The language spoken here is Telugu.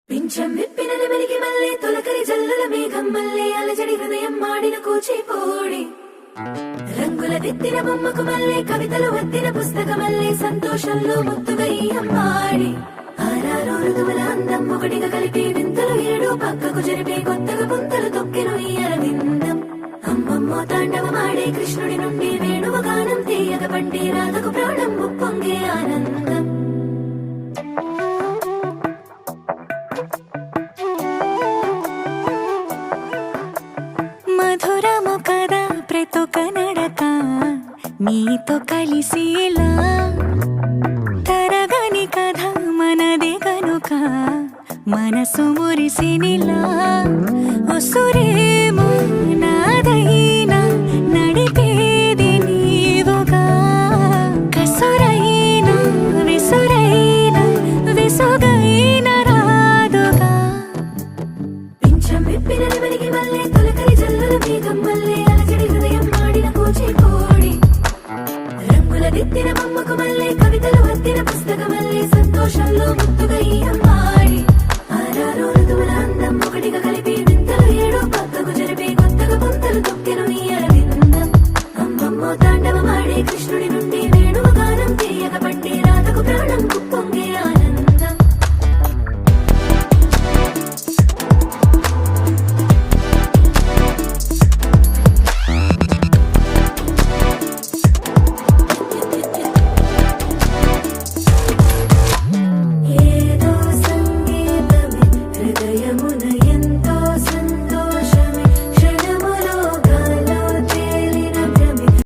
పింఛం విప్పిన నెమలికి మల్లె తొలకరి జల్లుల మేఘం మల్లె అలజడి హృదయం మాడిన కూచిపోడి రంగుల దిద్దిన బొమ్మకు మల్లె కవితలు వద్దిన పుస్తకమల్లె సంతోషంలో ముద్దుగా ఈ అమ్మాడి ఆరారు ఋతువుల అందం ఒకటిగా కలిపి వింతలు ఏడు పక్కకు జరిపే కొత్తగా పుంతలు తొక్కెను ఈ అరవిందం అమ్మమ్మో తాండవమాడే కృష్ణుడి నుండి వేణువు గానం తీయగ పండి రాధకు ప్రాణం ఉప్పొంగే ఆనందం మధురము కదా ప్రతొక నడక నీతో కలిసేలా తరగని కథ మనదే కనుక మనసు మురిసినిలా ఉసురేమో నాదైనా నడిపేది నీవుగా కసురైనా విసురైనా విసుగైన రాదుగా పింఛం విప్పిన నెమలికి మల్లె తొలకరి జల్లుల మేఘం మల్లె అలజడి హృదయం మాడిన కూచిపోడి రంగుల దిద్దిన బొమ్మకు మల్లె కవితలు వద్దిన పుస్తకమల్లె సంతోషంలో ముద్దుగా ఈ అమ్మ